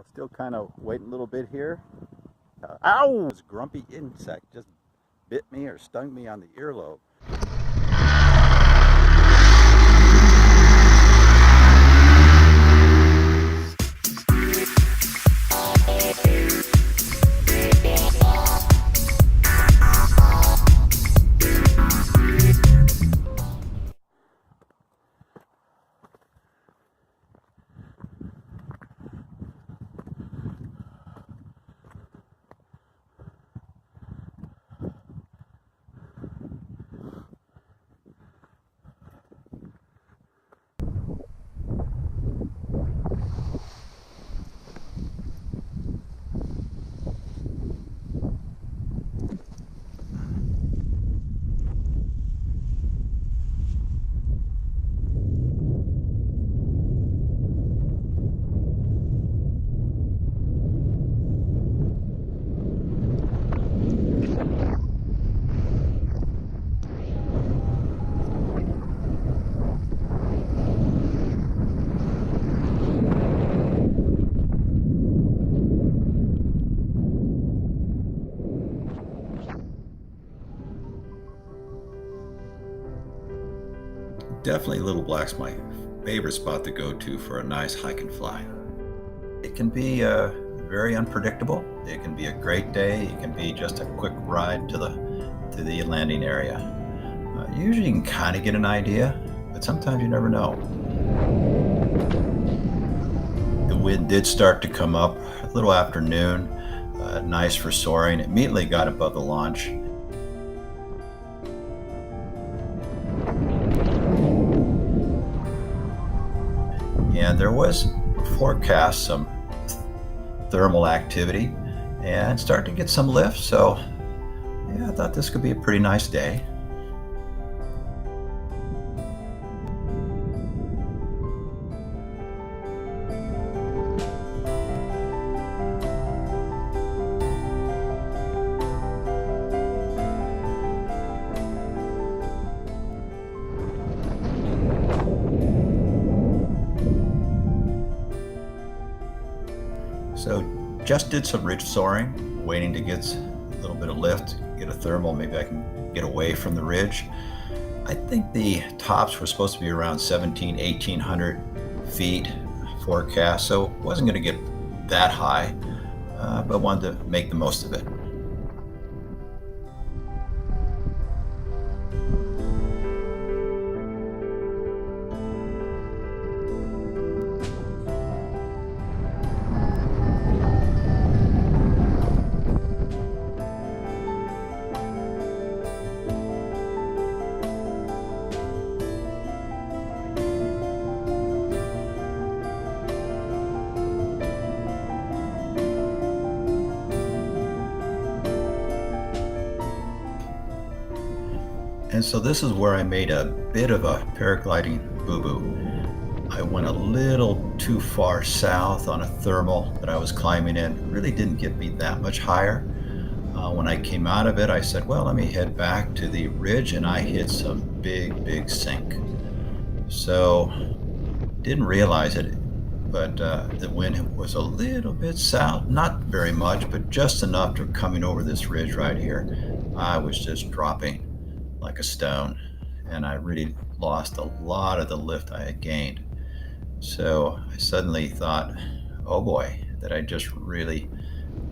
So still kind of waiting a little bit here. Ow! This grumpy insect just bit me or stung me on the earlobe. Definitely Little Black's my favorite spot to go to for a nice hike and fly. It can be very unpredictable. It can be a great day. It can be just a quick ride to the landing area. Usually you can kind of get an idea, but sometimes you never know. The wind did start to come up a little after noon. Nice for soaring. Immediately got above the launch. And there was forecast some thermal activity and start to get some lift. So yeah, I thought this could be a pretty nice day. So just did some ridge soaring, waiting to get a little bit of lift, get a thermal, maybe I can get away from the ridge. I think the tops were supposed to be around 1,800 feet forecast, so wasn't going to get that high, but wanted to make the most of it. And so this is where I made a bit of a paragliding boo-boo. I went a little too far south on a thermal that I was climbing in. It really didn't get me that much higher. When I came out of it, I said, well, let me head back to the ridge, and I hit some big sink. So didn't realize it, but the wind was a little bit south, not very much, but just enough to coming over this ridge right here. I was just dropping like a stone, and I really lost a lot of the lift I had gained. So I suddenly thought, oh boy, that I just really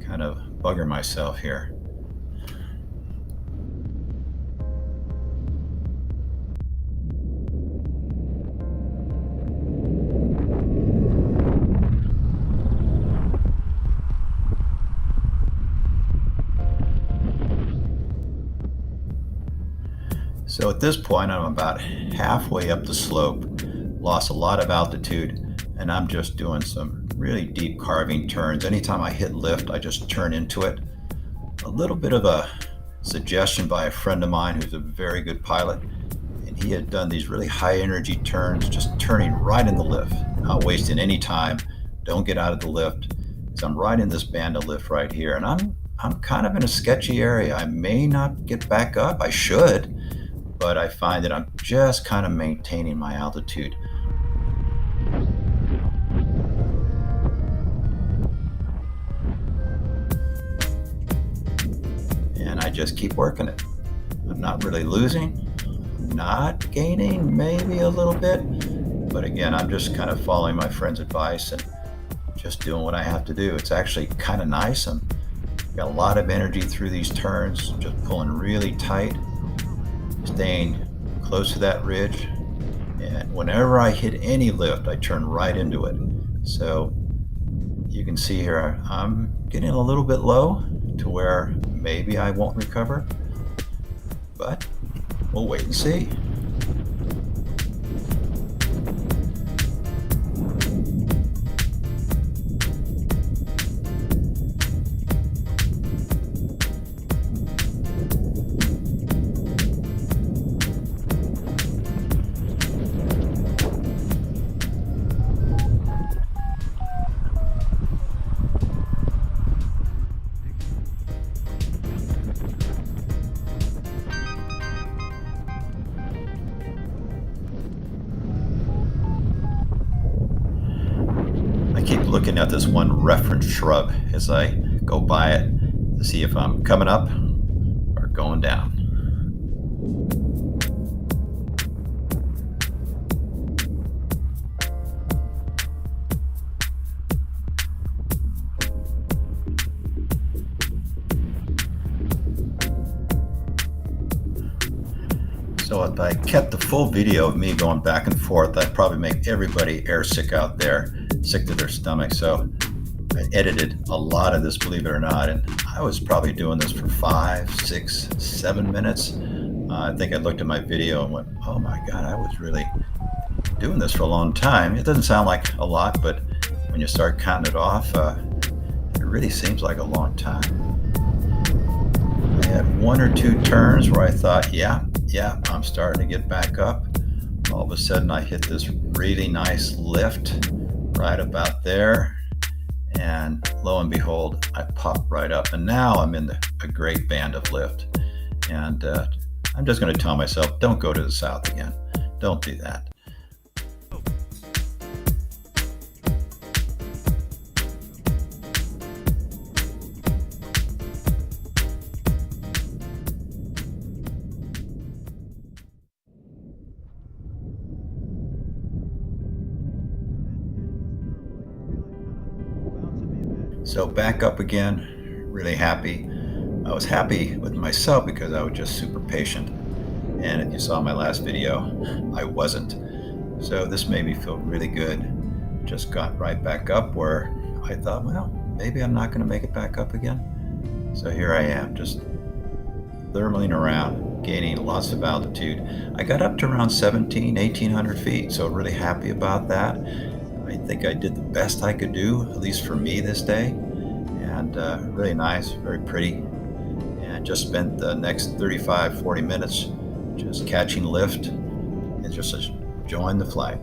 kind of bugger myself here. So at this point, I'm about halfway up the slope, lost a lot of altitude, and I'm just doing some really deep carving turns. Anytime I hit lift, I just turn into it. A little bit of a suggestion by a friend of mine who's a very good pilot, and he had done these really high energy turns, just turning right in the lift, not wasting any time. Don't get out of the lift. So I'm right in this band of lift right here, and I'm kind of in a sketchy area. I may not get back up. I should. But I find that I'm just kind of maintaining my altitude. just keep working it. I'm not really losing, not gaining, maybe a little bit, but again, I'm just kind of following my friend's advice and just doing what I have to do. It's actually kind of nice. I'm got a lot of energy through these turns, just pulling really tight, staying close to that ridge. And whenever I hit any lift, I turn right into it. So you can see here, I'm getting a little bit low to where maybe I won't recover, but we'll wait and see. I keep looking at this one reference shrub as I go by it to see if I'm coming up or going down. So if I kept the full video of me going back and forth, I'd probably make everybody airsick out there, sick to their stomach. So I edited a lot of this, believe it or not, and I was probably doing this for 5, 6, 7 minutes. I think I looked at my video and went, oh my God, I was really doing this for a long time. It doesn't sound like a lot, but when you start counting it off, it really seems like a long time. I had 1 or 2 turns where I thought, yeah, I'm starting to get back up. All of a sudden I hit this really nice lift right about there, and lo and behold, I popped right up, and now I'm in a great band of lift. And I'm just going to tell myself, don't go to the south again. Don't do that. So back up again, really happy. I was happy with myself because I was just super patient. And if you saw my last video, I wasn't. So this made me feel really good. Just got right back up where I thought, well, maybe I'm not going to make it back up again. So here I am, just thermaling around, gaining lots of altitude. I got up to around 1,800 feet, so really happy about that. I think I did the best I could do, at least for me this day, and really nice, very pretty, and just spent the next 35, 40 minutes just catching lift and just enjoying the flight.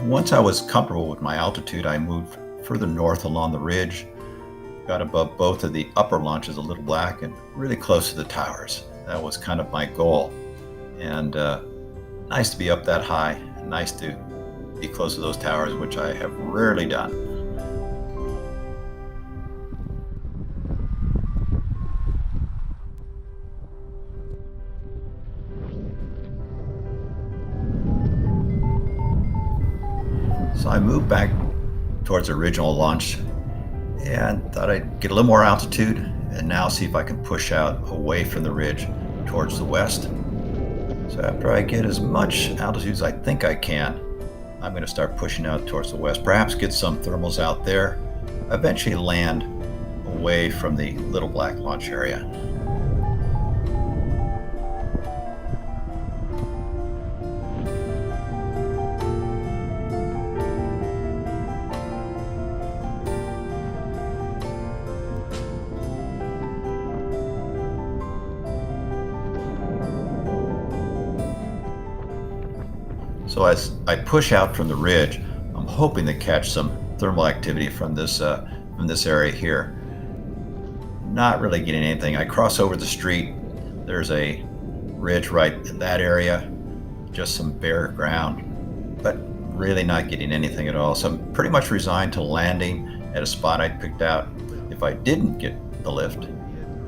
Once I was comfortable with my altitude, I moved further north along the ridge, got above both of the upper launches of Little Black and really close to the towers. That was kind of my goal. And nice to be up that high, and nice to be close to those towers, which I have rarely done. So I moved back towards the original launch and thought I'd get a little more altitude and now see if I can push out away from the ridge towards the west. So after I get as much altitude as I think I can, I'm going to start pushing out towards the west, perhaps get some thermals out there, eventually land away from the Little Black launch area. So as I push out from the ridge, I'm hoping to catch some thermal activity from this area here. Not really getting anything. I cross over the street. There's a ridge right in that area, just some bare ground, but really not getting anything at all. So I'm pretty much resigned to landing at a spot I picked out if I didn't get the lift.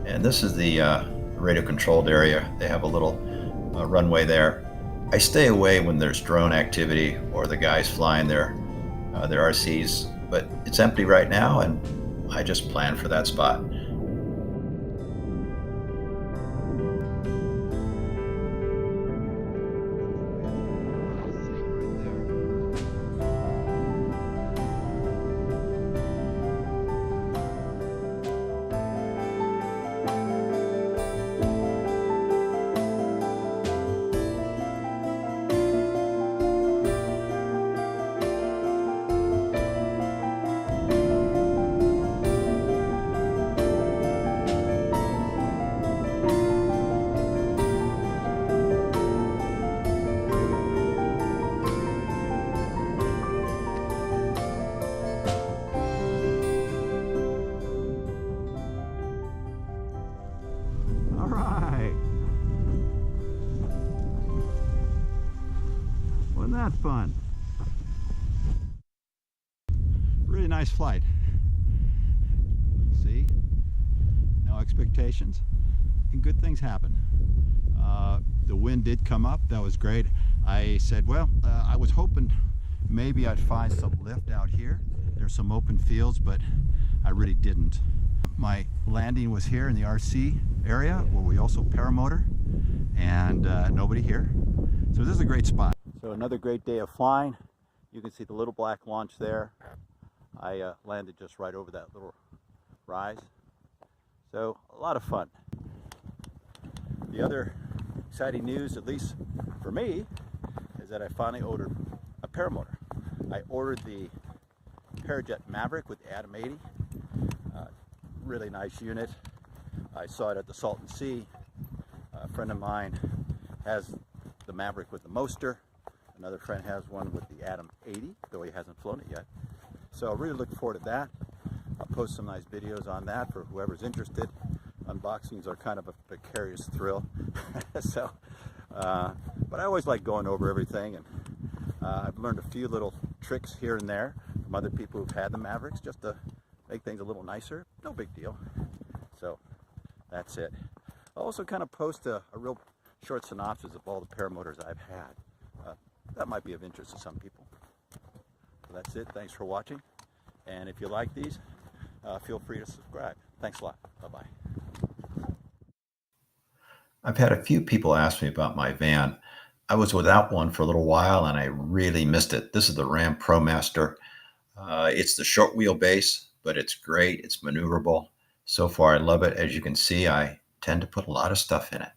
And this is the radio controlled area. They have a little runway there. I stay away when there's drone activity or the guys flying their RCs, but it's empty right now and I just plan for that spot. All right. Wasn't that fun? Really nice flight. See? No expectations. And good things happen. The wind did come up. That was great. I said, well, I was hoping maybe I'd find some lift out here. There's some open fields, but I really didn't. My landing was here in the RC area where we also paramotor, and nobody here. So this is a great spot. So another great day of flying. You can see the Little Black launch there. I landed just right over that little rise. So a lot of fun. The other exciting news, at least for me, is that I finally ordered a paramotor. I ordered the Parajet Maverick with the Atom 80. Really nice unit. I saw it at the Salton Sea. A friend of mine has the Maverick with the Moster. Another friend has one with the Atom 80, though he hasn't flown it yet. So I really look forward to that. I'll post some nice videos on that for whoever's interested. Unboxings are kind of a precarious thrill. But I always like going over everything, and I've learned a few little tricks here and there from other people who've had the Mavericks just to make things a little nicer. No big deal. So that's it. I'll also kind of post a real short synopsis of all the paramotors I've had. That might be of interest to some people. So that's it. Thanks for watching. And if you like these, feel free to subscribe. Thanks a lot. Bye-bye. I've had a few people ask me about my van. I was without one for a little while and I really missed it. This is the Ram ProMaster. It's the short wheelbase, but it's great. It's maneuverable. So far, I love it. As you can see, I tend to put a lot of stuff in it.